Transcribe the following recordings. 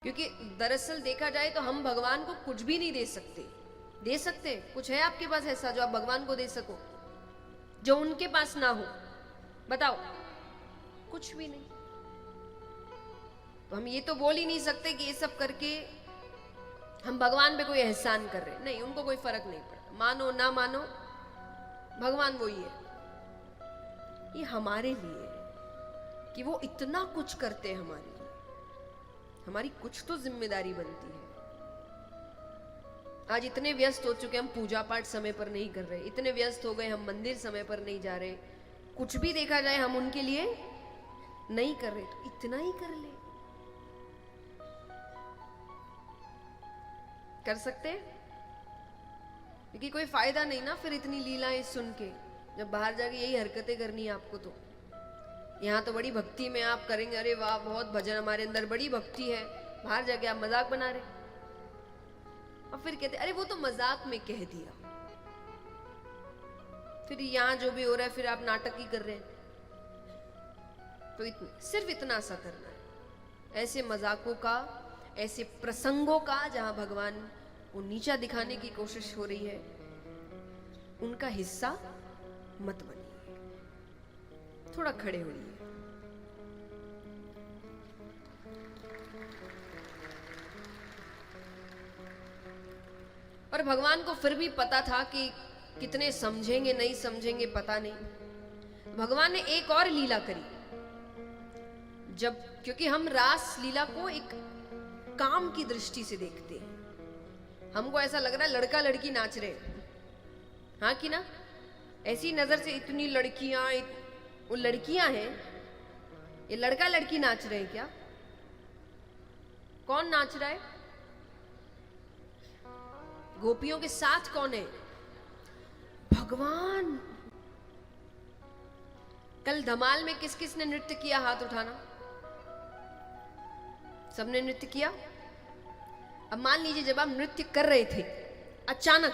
क्योंकि दरअसल देखा जाए तो हम भगवान को कुछ भी नहीं दे सकते। दे सकते कुछ है आपके पास ऐसा जो आप भगवान को दे सको, जो उनके पास ना हो? बताओ, कुछ भी नहीं। तो हम ये तो बोल ही नहीं सकते कि ये सब करके हम भगवान पे कोई एहसान कर रहे हैं। नहीं, उनको कोई फर्क नहीं पड़ता, मानो ना मानो भगवान वही है। ये हमारे लिए है कि वो इतना कुछ करते हैं हमारे लिए, हमारी कुछ तो जिम्मेदारी बनती है। आज इतने व्यस्त हो चुके हम, पूजा पाठ समय पर नहीं कर रहे, इतने व्यस्त हो गए हम मंदिर समय पर नहीं जा रहे, कुछ भी देखा जाए हम उनके लिए नहीं कर रहे, तो इतना ही कर ले। कर सकते, क्योंकि कोई फायदा नहीं ना फिर इतनी लीलाएं सुन के। जब बाहर जाके यही हरकतें करनी है आपको, तो यहाँ तो बड़ी भक्ति में आप करेंगे, अरे वाह बहुत भजन, हमारे अंदर बड़ी भक्ति है, बाहर जाके आप मजाक बना रहे, और फिर कहते अरे वो तो मजाक में कह दिया। फिर यहाँ जो भी हो रहा है फिर आप नाटक ही कर रहे हैं। तो सिर्फ इतना सा करना है, ऐसे मजाकों का, ऐसे प्रसंगों का जहां भगवान को नीचा दिखाने की कोशिश हो रही है, उनका हिस्सा मत बनिए। थोड़ा खड़े होइए। और भगवान को फिर भी पता था कि कितने समझेंगे नहीं समझेंगे पता नहीं। भगवान ने एक और लीला करी। जब, क्योंकि हम रास लीला को एक काम की दृष्टि से देखते हैं, हमको ऐसा लग रहा है लड़का लड़की नाच रहे, हाँ कि ना? ऐसी नजर से इतनी लड़कियां, वो लड़कियां हैं, ये लड़का लड़की नाच रहे हैं क्या? कौन नाच रहा है? गोपियों के साथ कौन है? भगवान। कल धमाल में किस किस ने नृत्य किया? हाथ उठाना। सबने नृत्य किया। अब मान लीजिए जब आप नृत्य कर रहे थे, अचानक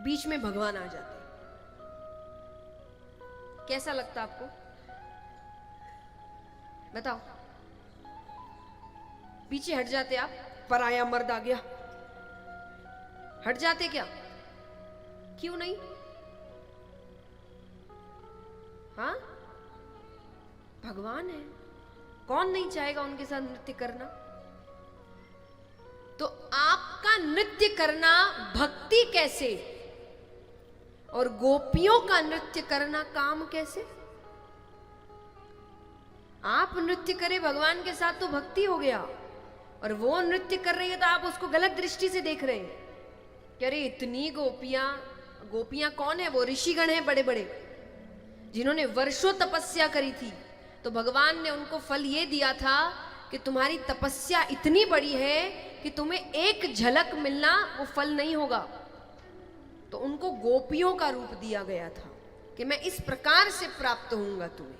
बीच में भगवान आ जाते, कैसा लगता आपको? बताओ। पीछे हट जाते आप? पराया मर्द आ गया, हट जाते क्या? क्यों नहीं? हाँ, भगवान है, कौन नहीं चाहेगा उनके साथ नृत्य करना? तो आपका नृत्य करना भक्ति कैसे, और गोपियों का नृत्य करना काम कैसे? आप नृत्य करें भगवान के साथ तो भक्ति हो गया, और वो नृत्य कर रही है तो आप उसको गलत दृष्टि से देख रहे हैं कि अरे इतनी गोपियां। गोपियां कौन है? वो ऋषिगण हैं बड़े बड़े, जिन्होंने वर्षों तपस्या करी थी। तो भगवान ने उनको फल ये दिया था कि तुम्हारी तपस्या इतनी बड़ी है कि तुम्हें एक झलक मिलना वो फल नहीं होगा। तो उनको गोपियों का रूप दिया गया था कि मैं इस प्रकार से प्राप्त होऊंगा तुम्हें।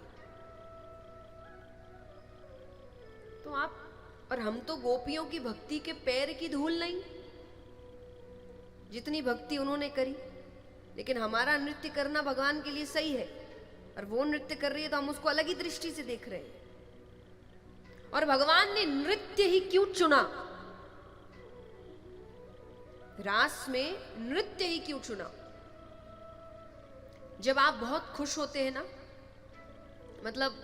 तो आप और हम तो गोपियों की भक्ति के पैर की धूल नहीं, जितनी भक्ति उन्होंने करी। लेकिन हमारा नृत्य करना भगवान के लिए सही है, और वो नृत्य कर रही है तो हम उसको अलग ही दृष्टि से देख रहे हैं। और भगवान ने नृत्य ही क्यों चुना? रास में नृत्य ही क्यों चुना? जब आप बहुत खुश होते हैं ना, मतलब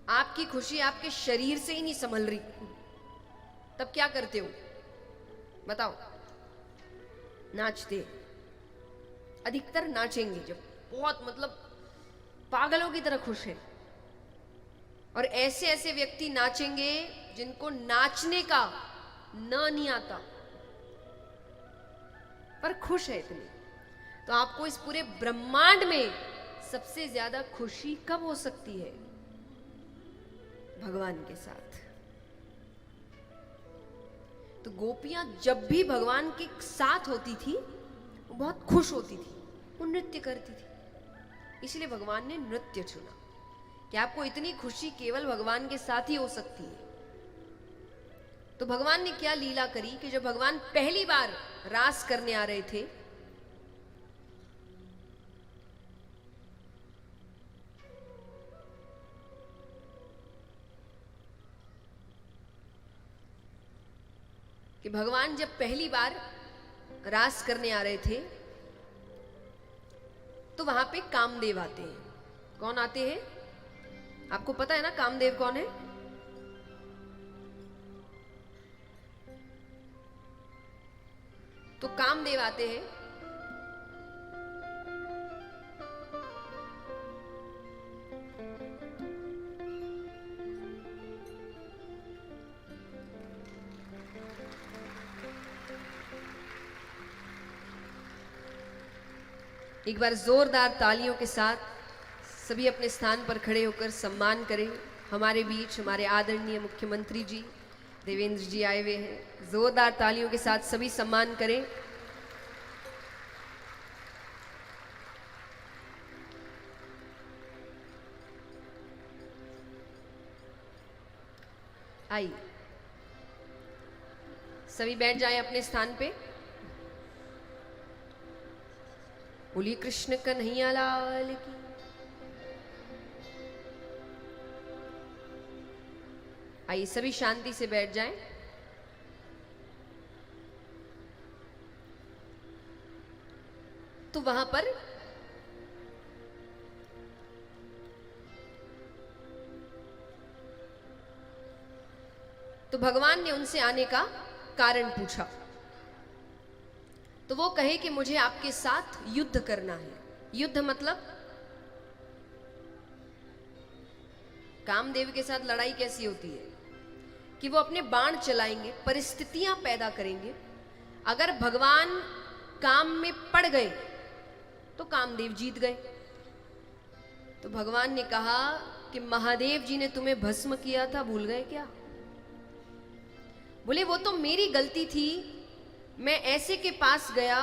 आपकी खुशी आपके शरीर से ही नहीं संभल रही, तब क्या करते हो? बताओ। नाचते, अधिकतर नाचेंगे जब बहुत, मतलब पागलों की तरह खुश है। और ऐसे ऐसे व्यक्ति नाचेंगे जिनको नाचने का नहीं आता, पर खुश है इतने। तो आपको इस पूरे ब्रह्मांड में सबसे ज्यादा खुशी कब हो सकती है? भगवान के साथ। तो गोपियां जब भी भगवान के साथ होती थी वो बहुत खुश होती थी, वो नृत्य करती थी। इसलिए भगवान ने नृत्य चुना कि आपको इतनी खुशी केवल भगवान के साथ ही हो सकती है। तो भगवान ने क्या लीला करी कि जब भगवान पहली बार रास करने आ रहे थे, कि भगवान जब पहली बार रास करने आ रहे थे तो वहां पे कामदेव आते हैं। कौन आते हैं? आपको पता है ना कामदेव कौन है? तो कामदेव आते हैं। एक बार जोरदार तालियों के साथ सभी अपने स्थान पर खड़े होकर सम्मान करें। हमारे बीच हमारे आदरणीय मुख्यमंत्री जी देवेंद्र जी आए हुए हैं। जोरदार तालियों के साथ सभी सम्मान करें। आइए सभी बैठ जाएं अपने स्थान पे। बोलिए कृष्ण कन्हैया लाल की। आइए सभी शांति से बैठ जाएं। तो वहां पर तो भगवान ने उनसे आने का कारण पूछा। तो वो कहे कि मुझे आपके साथ युद्ध करना है। युद्ध मतलब कामदेव के साथ लड़ाई कैसी होती है कि वो अपने बाण चलाएंगे, परिस्थितियां पैदा करेंगे। अगर भगवान काम में पड़ गए तो कामदेव जीत गए। तो भगवान ने कहा कि महादेव जी ने तुम्हें भस्म किया था, भूल गए क्या? बोले वो तो मेरी गलती थी, मैं ऐसे के पास गया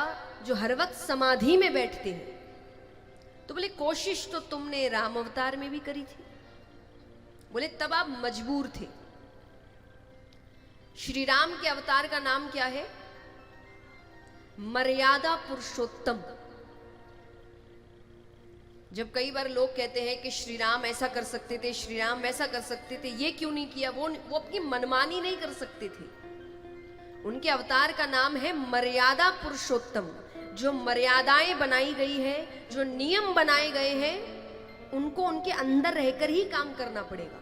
जो हर वक्त समाधि में बैठते हैं। तो बोले कोशिश तो तुमने राम अवतार में भी करी थी। बोले तब आप मजबूर थे। श्री राम के अवतार का नाम क्या है? मर्यादा पुरुषोत्तम। जब कई बार लोग कहते हैं कि श्री राम ऐसा कर सकते थे, श्री राम वैसा कर सकते थे, ये क्यों नहीं किया, वो अपनी मनमानी नहीं कर सकते थे। उनके अवतार का नाम है मर्यादा पुरुषोत्तम। जो मर्यादाएं बनाई गई है, जो नियम बनाए गए हैं, उनको उनके अंदर रहकर ही काम करना पड़ेगा।